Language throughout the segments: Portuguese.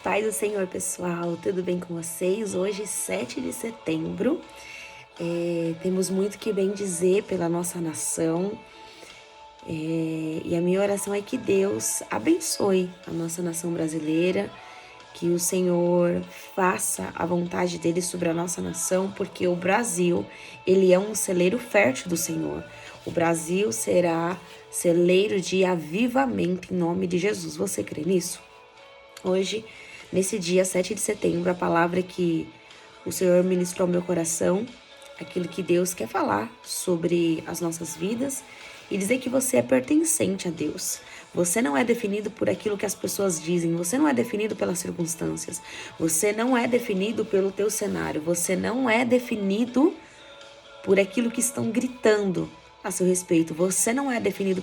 Paz do Senhor, pessoal, tudo bem com vocês? Hoje, 7 de setembro, temos muito que bem dizer pela nossa nação, e a minha oração é que Deus abençoe a nossa nação brasileira, que o Senhor faça a vontade dele sobre a nossa nação, porque o Brasil, ele é um celeiro fértil do Senhor. O Brasil será celeiro de avivamento em nome de Jesus. Você crê nisso? Hoje, nesse dia 7 de setembro, a palavra que o Senhor ministrou ao meu coração, aquilo que Deus quer falar sobre as nossas vidas e dizer que você é pertencente a Deus. Você não é definido por aquilo que as pessoas dizem, você não é definido pelas circunstâncias, você não é definido pelo teu cenário, você não é definido por aquilo que estão gritando a seu respeito. Você não é definido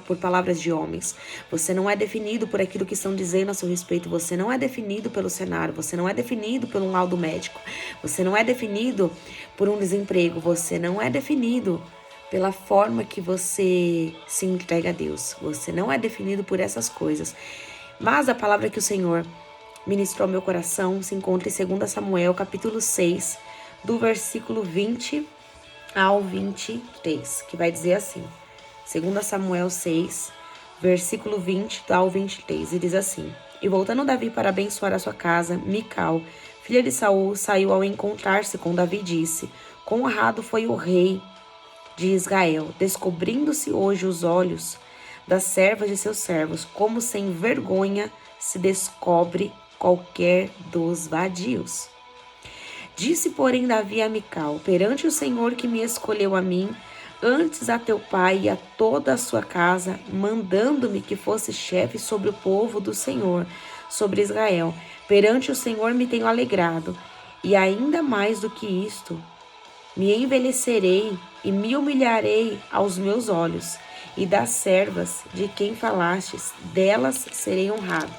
por palavras de homens. Você não é definido por aquilo que estão dizendo a seu respeito. Você não é definido pelo cenário. Você não é definido por um laudo médico. Você não é definido por um desemprego. Você não é definido pela forma que você se entrega a Deus. Você não é definido por essas coisas. Mas a palavra que o Senhor ministrou ao meu coração se encontra em 2 Samuel, capítulo 6, do versículo 20 ao 23, que vai dizer assim, 2 Samuel 6, versículo 20 ao 23, e diz assim: E voltando Davi para abençoar a sua casa, Mical, filha de Saul, saiu ao encontrar-se com Davi e disse: Quão honrado foi o rei de Israel, descobrindo-se hoje os olhos das servas de seus servos, como sem vergonha se descobre qualquer dos vadios. Disse, porém, Davi a Mical: Perante o Senhor que me escolheu a mim, antes a teu pai e a toda a sua casa, mandando-me que fosse chefe sobre o povo do Senhor, sobre Israel. Perante o Senhor me tenho alegrado, e ainda mais do que isto, me envelhecerei e me humilharei aos meus olhos, e das servas de quem falastes, delas serei honrado.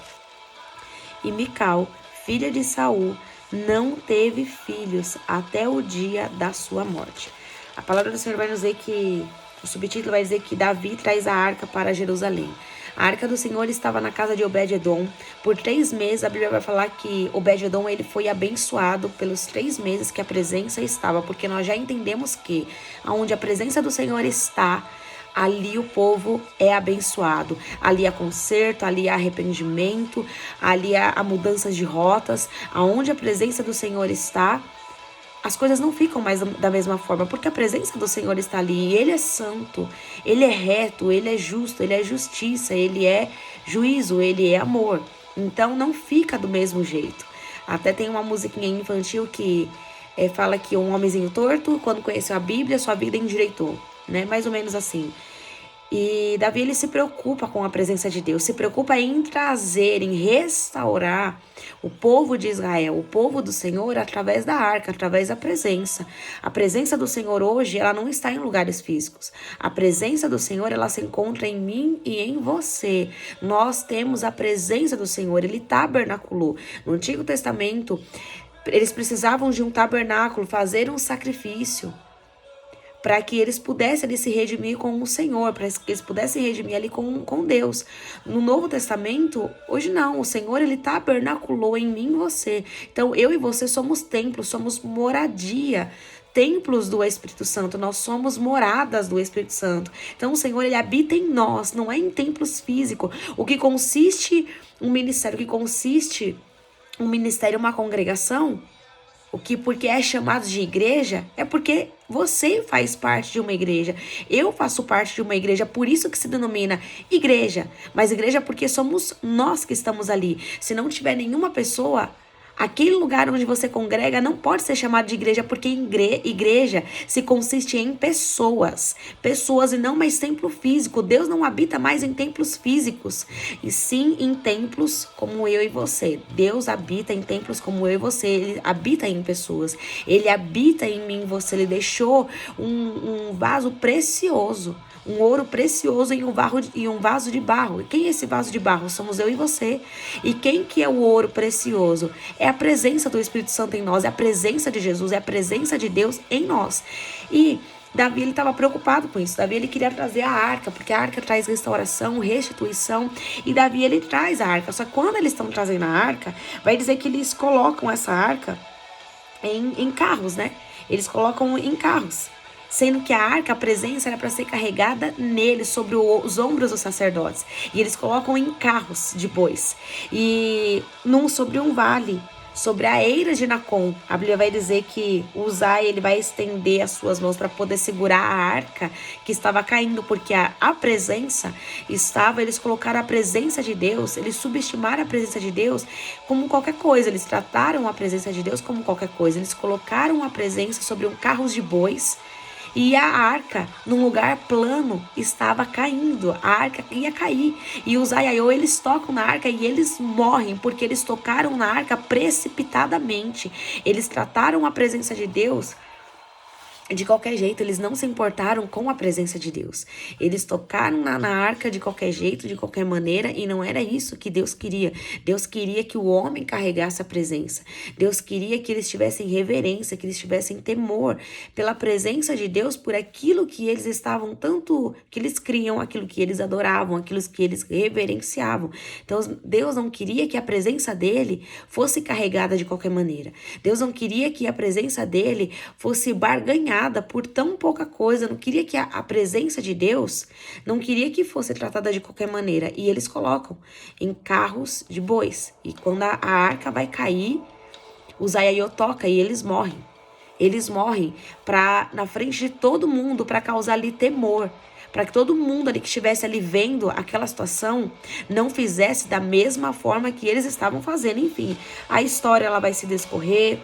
E Mical, filha de Saul, não teve filhos até o dia da sua morte. A palavra do Senhor vai nos dizer que, o subtítulo vai dizer que Davi traz a arca para Jerusalém. A arca do Senhor estava na casa de Obed-edom. Por 3 meses, a Bíblia vai falar que Obed-edom ele foi abençoado pelos 3 meses que a presença estava, porque nós já entendemos que onde a presença do Senhor está, ali o povo é abençoado. Ali há conserto, ali há arrependimento, ali há mudanças de rotas. Aonde a presença do Senhor está, as coisas não ficam mais da mesma forma, porque a presença do Senhor está ali. E Ele é santo, Ele é reto, Ele é justo, Ele é justiça, Ele é juízo, Ele é amor. Então não fica do mesmo jeito. Até tem uma musiquinha infantil que fala que um homenzinho torto, quando conheceu a Bíblia, sua vida endireitou, né? Mais ou menos assim. E Davi, ele se preocupa com a presença de Deus, se preocupa em trazer, em restaurar o povo de Israel, o povo do Senhor, através da arca, através da presença. A presença do Senhor hoje, ela não está em lugares físicos. A presença do Senhor, ela se encontra em mim e em você. Nós temos a presença do Senhor, Ele tabernaculou. No Antigo Testamento, eles precisavam de um tabernáculo, fazer um sacrifício, para que eles pudessem ali se redimir com o Senhor, para que eles pudessem redimir ali com Deus. No Novo Testamento, hoje não, o Senhor ele tabernaculou em mim e você. Então eu e você somos templos, somos moradia, templos do Espírito Santo, nós somos moradas do Espírito Santo. Então o Senhor ele habita em nós, não é em templos físicos. O que consiste um ministério, uma congregação, porque é chamado de igreja, é porque você faz parte de uma igreja. Eu faço parte de uma igreja, por isso que se denomina igreja. Mas igreja porque somos nós que estamos ali. Se não tiver nenhuma pessoa, aquele lugar onde você congrega não pode ser chamado de igreja, porque igreja se consiste em pessoas. Pessoas e não mais templo físico. Deus não habita mais em templos físicos, e sim em templos como eu e você. Deus habita em templos como eu e você. Ele habita em pessoas. Ele habita em mim e você. Ele deixou um vaso precioso, um ouro precioso em um vaso de barro. E quem é esse vaso de barro? Somos eu e você. E quem que é o ouro precioso? É a presença do Espírito Santo em nós, é a presença de Jesus, é a presença de Deus em nós. E Davi, ele estava preocupado com isso. Davi, ele queria trazer a arca, porque a arca traz restauração, restituição, e Davi, ele traz a arca. Só que quando eles estão trazendo a arca, vai dizer que eles colocam essa arca em carros, né? Eles colocam em carros, sendo que a arca, a presença, era para ser carregada nele, sobre os ombros dos sacerdotes. E eles colocam em carros de bois, e sobre um vale, sobre a eira de Nacon. A Bíblia vai dizer que Uzai, ele vai estender as suas mãos para poder segurar a arca que estava caindo, porque a presença estava, eles colocaram a presença de Deus, eles subestimaram a presença de Deus como qualquer coisa, eles trataram a presença de Deus como qualquer coisa, eles colocaram a presença sobre um carro de bois, e a arca, num lugar plano, estava caindo. A arca ia cair. E os Aiaiô, eles tocam na arca e eles morrem, porque eles tocaram na arca precipitadamente. Eles trataram a presença de Deus de qualquer jeito, eles não se importaram com a presença de Deus. Eles tocaram na arca de qualquer jeito, de qualquer maneira, e não era isso que Deus queria. Deus queria que o homem carregasse a presença. Deus queria que eles tivessem reverência, que eles tivessem temor pela presença de Deus, por aquilo que eles estavam tanto, que eles criam, aquilo que eles adoravam, aquilo que eles reverenciavam. Então, Deus não queria que a presença dele fosse carregada de qualquer maneira. Deus não queria que a presença dele fosse barganhada por tão pouca coisa. Não queria que a presença de Deus, não queria que fosse tratada de qualquer maneira. E eles colocam em carros de bois. E quando a arca vai cair, os Aiaiô toca e eles morrem. Eles morrem na frente de todo mundo, para causar ali temor, para que todo mundo ali que estivesse ali vendo aquela situação não fizesse da mesma forma que eles estavam fazendo. Enfim, a história ela vai se discorrer,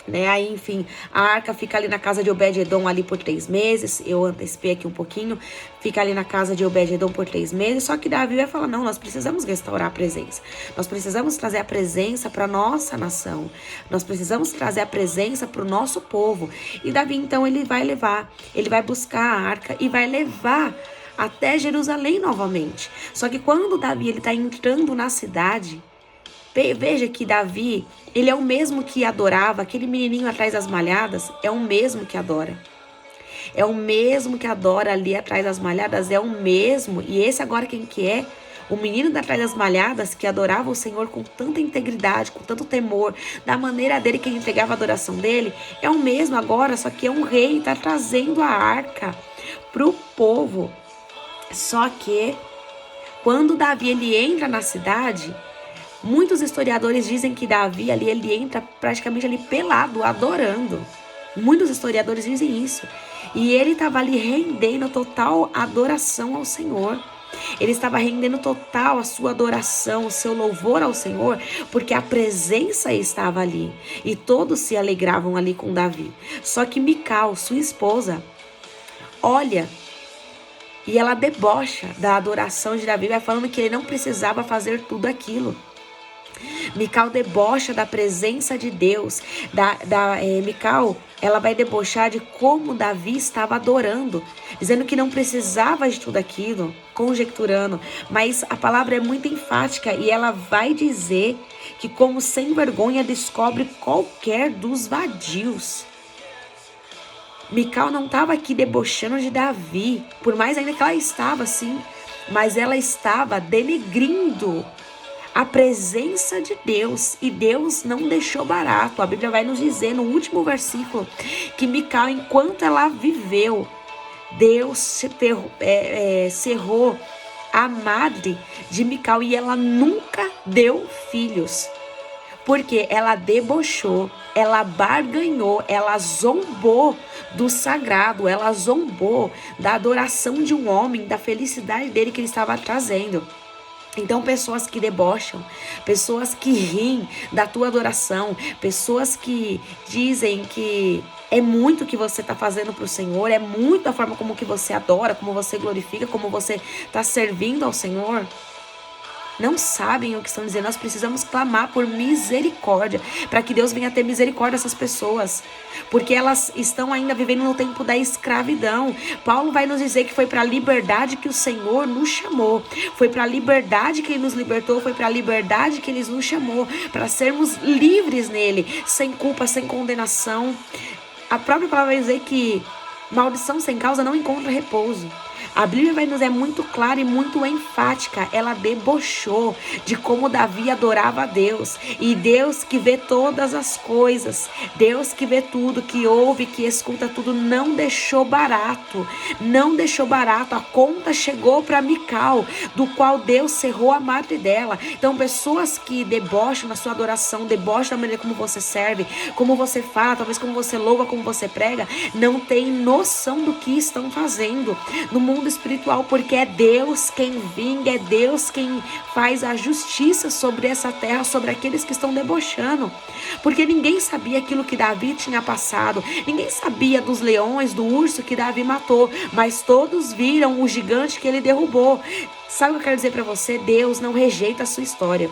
né? Aí, enfim, a arca fica ali na casa de Obed-Edom ali por 3 meses. Eu antecipei aqui um pouquinho. Fica ali na casa de Obed-Edom por 3 meses. Só que Davi vai falar, não, nós precisamos restaurar a presença. Nós precisamos trazer a presença para nossa nação. Nós precisamos trazer a presença para o nosso povo. E Davi, então, ele vai buscar a arca e vai levar até Jerusalém novamente. Só que quando Davi ele está entrando na cidade, veja que Davi, ele é o mesmo que adorava, aquele menininho atrás das malhadas, é o mesmo que adora. É o mesmo que adora ali atrás das malhadas, é o mesmo. E esse agora quem que é? O menino atrás das malhadas, que adorava o Senhor com tanta integridade, com tanto temor, da maneira dele que ele entregava a adoração dele, é o mesmo agora, só que é um rei, está trazendo a arca pro povo. Só que quando Davi ele entra na cidade, muitos historiadores dizem que Davi ali, ele entra praticamente ali pelado, adorando. Muitos historiadores dizem isso. E ele estava ali rendendo total adoração ao Senhor. Ele estava rendendo total a sua adoração, o seu louvor ao Senhor, porque a presença estava ali. E todos se alegravam ali com Davi. Só que Mical, sua esposa, olha, e ela debocha da adoração de Davi, vai falando que ele não precisava fazer tudo aquilo. Mical debocha da presença de Deus. Mical, ela vai debochar de como Davi estava adorando, dizendo que não precisava de tudo aquilo, conjecturando. Mas a palavra é muito enfática e ela vai dizer que como sem vergonha descobre qualquer dos vadios. Mical não estava aqui debochando de Davi, por mais ainda que ela estava assim, mas ela estava denegrindo a presença de Deus, e Deus não deixou barato. A Bíblia vai nos dizer no último versículo que Mical, enquanto ela viveu, Deus cerrou a madre de Mical e ela nunca deu filhos, porque ela debochou, ela barganhou, ela zombou do sagrado, ela zombou da adoração de um homem, da felicidade dele que ele estava trazendo. Então, pessoas que debocham, pessoas que riem da tua adoração, pessoas que dizem que é muito o que você está fazendo para o Senhor, é muito a forma como que você adora, como você glorifica, como você está servindo ao Senhor, não sabem o que estão dizendo. Nós precisamos clamar por misericórdia, para que Deus venha ter misericórdia dessas pessoas, porque elas estão ainda vivendo no tempo da escravidão. Paulo vai nos dizer que foi para a liberdade que o Senhor nos chamou, foi para a liberdade que Ele nos libertou, foi para a liberdade que Ele nos chamou, para sermos livres nele, sem culpa, sem condenação. A própria palavra vai dizer que Maldição sem causa não encontra repouso. A Bíblia vai nos é muito clara e muito enfática. Ela debochou de como Davi adorava a Deus. E Deus que vê todas as coisas, Deus que vê tudo, que ouve, que escuta tudo, não deixou barato. Não deixou barato. A conta chegou para Mical, do qual Deus cerrou a madre dela. Então, pessoas que debocham na sua adoração, debocham da maneira como você serve, como você fala, talvez como você louva, como você prega, não tem noção do que estão fazendo no mundo espiritual, porque é Deus quem vinga, é Deus quem faz a justiça sobre essa terra, sobre aqueles que estão debochando, porque ninguém sabia aquilo que Davi tinha passado, ninguém sabia dos leões, do urso que Davi matou, mas todos viram o gigante que ele derrubou. Sabe o que eu quero dizer para você? Deus não rejeita a sua história.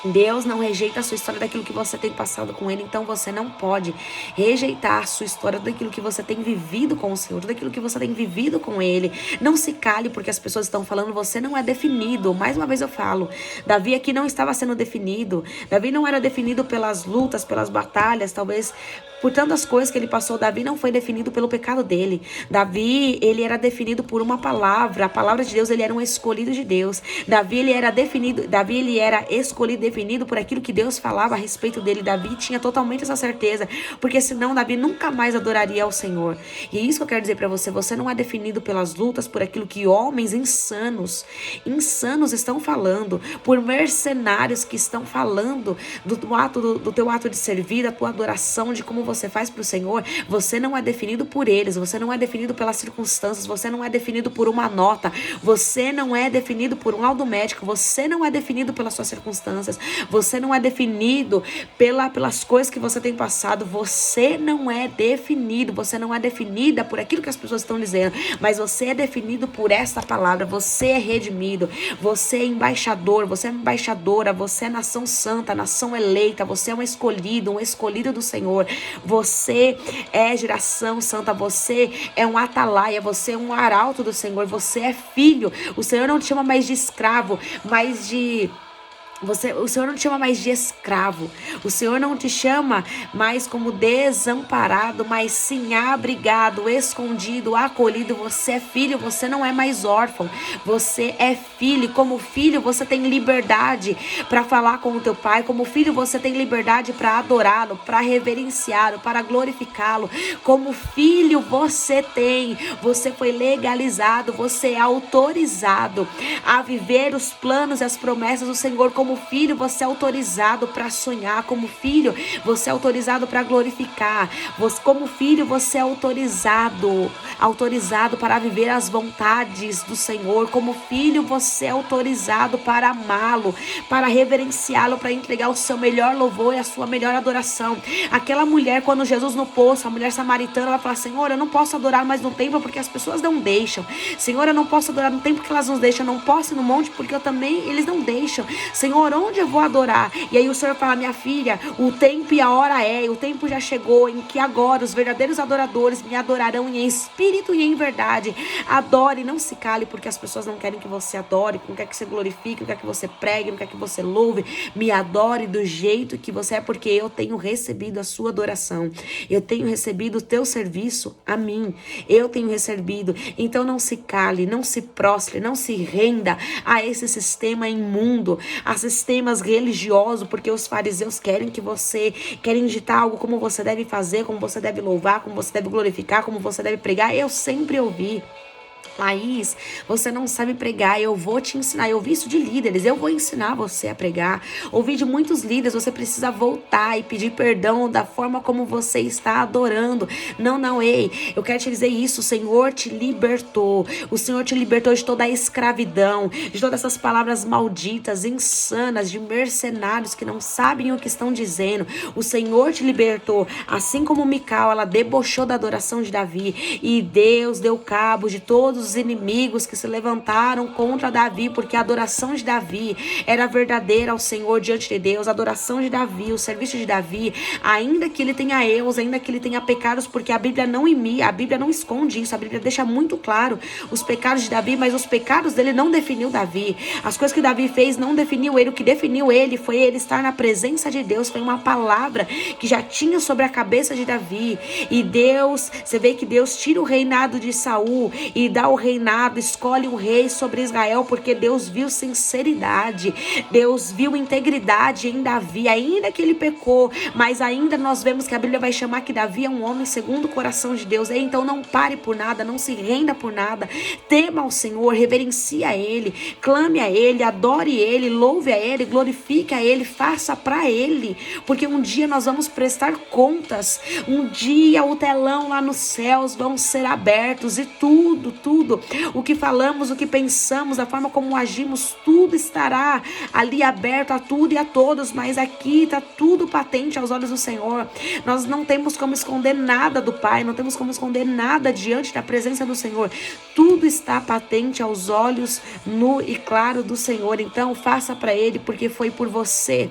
Deus não rejeita a sua história daquilo que você tem passado com Ele, então você não pode rejeitar a sua história daquilo que você tem vivido com o Senhor, daquilo que você tem vivido com Ele. Não se cale porque as pessoas estão falando, você não é definido. Mais uma vez eu falo, Davi aqui não estava sendo definido. Davi não era definido pelas lutas, pelas batalhas, talvez por tantas coisas que ele passou. Davi não foi definido pelo pecado dele. Davi, ele era definido por uma palavra. A palavra de Deus, ele era um escolhido de Deus. Davi, ele era escolhido, definido por aquilo que Deus falava a respeito dele. Davi tinha totalmente essa certeza, porque senão Davi nunca mais adoraria ao Senhor. E é isso que eu quero dizer pra você, você não é definido pelas lutas, por aquilo que homens insanos estão falando, por mercenários que estão falando do teu ato de servir, da tua adoração, de como você faz pro Senhor. Você não é definido por eles, você não é definido pelas circunstâncias, você não é definido por uma nota, você não é definido por um laudo médico, você não é definido pelas suas circunstâncias, você não é definido pelas coisas que você tem passado, você não é definido, você não é definida por aquilo que as pessoas estão dizendo, mas você é definido por essa palavra. Você é redimido, você é embaixador, você é embaixadora, você é nação santa, nação eleita, você é um escolhido do Senhor, você é geração santa, você é um atalaia, você é um arauto do Senhor, você é filho. O Senhor não te chama mais de escravo, mas de... O Senhor não te chama mais de escravo. O Senhor não te chama mais como desamparado, mas sim abrigado, escondido, acolhido. Você é filho, você não é mais órfão. Você é filho. Como filho, você tem liberdade para falar com o teu pai. Como filho, você tem liberdade para adorá-lo, para reverenciá-lo, para glorificá-lo. Como filho, você foi legalizado, você é autorizado a viver os planos e as promessas do Senhor. Como filho, você é autorizado para sonhar. Como filho, você é autorizado para glorificar. Como filho, você é autorizado para viver as vontades do Senhor. Como filho, você é autorizado para amá-lo, para reverenciá-lo, para entregar o seu melhor louvor e a sua melhor adoração. Aquela mulher, quando Jesus no poço, a mulher samaritana, ela fala: Senhor, eu não posso adorar mais no templo porque as pessoas não deixam. Senhor, eu não posso adorar no templo porque elas não deixam. Eu não posso ir no monte porque eles não deixam. Senhor, onde eu vou adorar? E aí o Senhor fala: minha filha, o tempo e a hora o tempo já chegou em que agora os verdadeiros adoradores me adorarão em espírito e em verdade. Adore, não se cale, porque as pessoas não querem que você adore, não quer que você glorifique, não quer que você pregue, não quer que você louve. Me adore do jeito que você é, porque eu tenho recebido a sua adoração, eu tenho recebido o teu serviço a mim, eu tenho recebido. Então não se cale, não se prostre, não se renda a esse sistema imundo, a sistemas religiosos, porque os fariseus querem ditar algo, como você deve fazer, como você deve louvar, como você deve glorificar, como você deve pregar. Eu sempre ouvi: Laís, você não sabe pregar, eu vou te ensinar. Eu ouvi isso de líderes, eu vou ensinar você a pregar. Ouvi de muitos líderes: você precisa voltar e pedir perdão da forma como você está adorando. Não, ei, eu quero te dizer isso: o Senhor te libertou. O Senhor te libertou de toda a escravidão, de todas essas palavras malditas, insanas, de mercenários que não sabem o que estão dizendo. O Senhor te libertou, assim como Mical, ela debochou da adoração de Davi, e Deus deu cabo de todos os inimigos que se levantaram contra Davi, porque a adoração de Davi era verdadeira ao Senhor diante de Deus, a adoração de Davi, o serviço de Davi, ainda que ele tenha erros, ainda que ele tenha pecados, porque a Bíblia não imita, a Bíblia não esconde isso, a Bíblia deixa muito claro os pecados de Davi, mas os pecados dele não definiu Davi, as coisas que Davi fez não definiu ele, o que definiu ele foi ele estar na presença de Deus, foi uma palavra que já tinha sobre a cabeça de Davi, e Deus, você vê que Deus tira o reinado de Saul e dá o reinado, escolhe um rei sobre Israel, porque Deus viu sinceridade, Deus viu integridade em Davi, ainda que ele pecou, mas ainda nós vemos que a Bíblia vai chamar que Davi é um homem segundo o coração de Deus. Então não pare por nada, não se renda por nada, tema ao Senhor, reverencie a Ele, clame a Ele, adore Ele, louve a Ele, glorifique a Ele, faça para Ele, porque um dia nós vamos prestar contas, um dia o telão lá nos céus vão ser abertos e tudo, o que falamos, o que pensamos, a forma como agimos, tudo estará ali aberto a tudo e a todos, mas aqui está tudo patente aos olhos do Senhor. Nós não temos como esconder nada do Pai, não temos como esconder nada diante da presença do Senhor. Tudo está patente aos olhos nu e claro do Senhor. Então faça para Ele, porque foi por você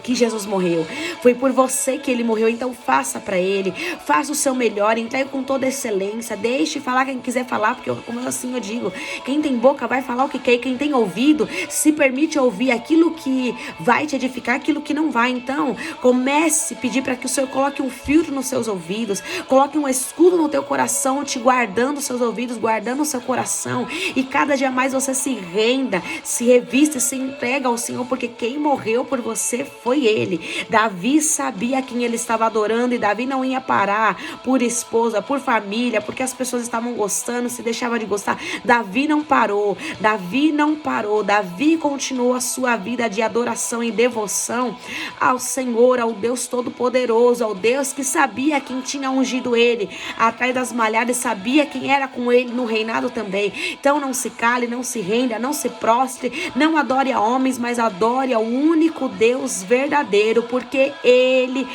que Jesus morreu, foi por você que Ele morreu, então faça para Ele, faça o seu melhor, entregue com toda excelência, deixe falar quem quiser falar, porque como assim eu digo, quem tem boca vai falar o que quer, e quem tem ouvido, se permite ouvir aquilo que vai te edificar, aquilo que não vai. Então comece a pedir para que o Senhor coloque um filtro nos seus ouvidos, coloque um escudo no teu coração, te guardando os seus ouvidos, guardando o seu coração, e cada dia mais você se renda, se revista, se entrega ao Senhor, porque quem morreu por você foi Ele. Davi sabia quem ele estava adorando, e Davi não ia parar por esposa, por família, porque as pessoas estavam gostando, se deixava de gostar. Davi não parou, Davi continuou a sua vida de adoração e devoção ao Senhor, ao Deus Todo-Poderoso, ao Deus que sabia quem tinha ungido ele atrás das malhadas, sabia quem era com ele no reinado também. Então não se cale, não se renda, não se prostre, não adore a homens, mas adore ao único Deus verdadeiro, porque Ele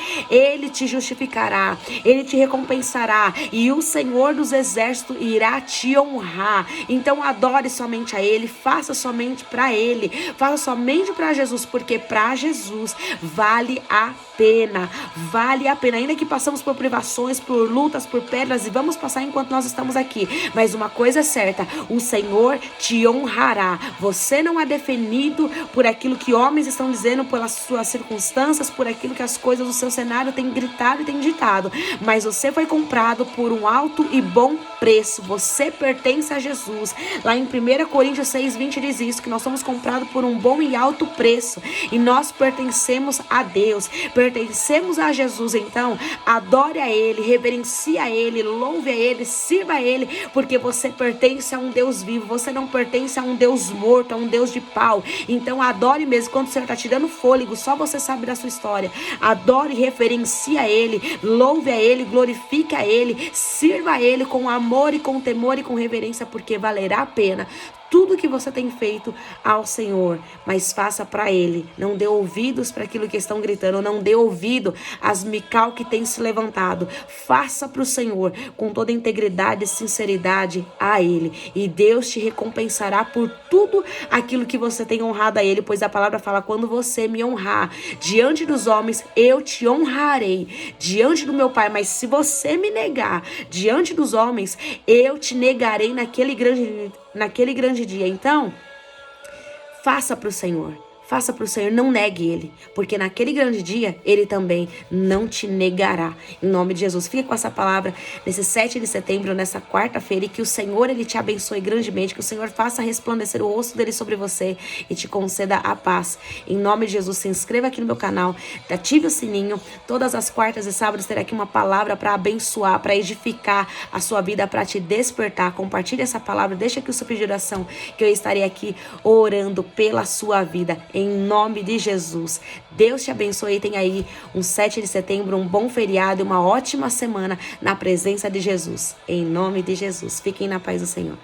te justificará, Ele te recompensará, e o Senhor dos Exércitos irá te honrar. Então adore somente a Ele, faça somente para Ele, faça somente para Jesus, porque para Jesus vale a pena, ainda que passamos por privações, por lutas, por pedras, e vamos passar enquanto nós estamos aqui, mas uma coisa é certa, o Senhor te honrará. Você não é definido por aquilo que homens estão dizendo, pelas suas circunstâncias, por aquilo que as coisas do seu cenário têm gritado e têm ditado, mas você foi comprado por um alto e bom preço, você pertence a Jesus. Lá em 1 Coríntios 6:20 diz isso, que nós somos comprados por um bom e alto preço, e nós pertencemos a Deus, pertencemos a Jesus. Então adore a Ele, reverencie a Ele, louve a Ele, sirva a Ele, porque você pertence a um Deus vivo, você não pertence a um Deus morto, a um Deus de pau. Então adore mesmo, quando o Senhor está te dando fôlego, só você sabe da sua história, adore, reverencie a Ele, louve a Ele, glorifique a Ele, sirva a Ele com amor e com temor e com reverência, porque valerá a pena tudo que você tem feito ao Senhor, mas faça para Ele. Não dê ouvidos para aquilo que estão gritando, não dê ouvido às Mical que tem se levantado. Faça para o Senhor com toda integridade e sinceridade a Ele, e Deus te recompensará por tudo aquilo que você tem honrado a Ele, pois a palavra fala: quando você me honrar diante dos homens, eu te honrarei diante do meu Pai, mas se você me negar diante dos homens, eu te negarei naquele grande dia. Então, faça para o Senhor. Faça para o Senhor, não negue Ele, porque naquele grande dia, Ele também não te negará. Em nome de Jesus, fique com essa palavra nesse 7 de setembro, nessa quarta-feira, e que o Senhor, Ele te abençoe grandemente, que o Senhor faça resplandecer o rosto dEle sobre você e te conceda a paz. Em nome de Jesus, se inscreva aqui no meu canal, ative o sininho. Todas as quartas e sábados terá aqui uma palavra para abençoar, para edificar a sua vida, para te despertar. Compartilhe essa palavra, deixa aqui o seu pedido de oração, que eu estarei aqui orando pela sua vida. Em nome de Jesus. Deus te abençoe e tenha aí um 7 de setembro, um bom feriado e uma ótima semana na presença de Jesus. Em nome de Jesus. Fiquem na paz do Senhor.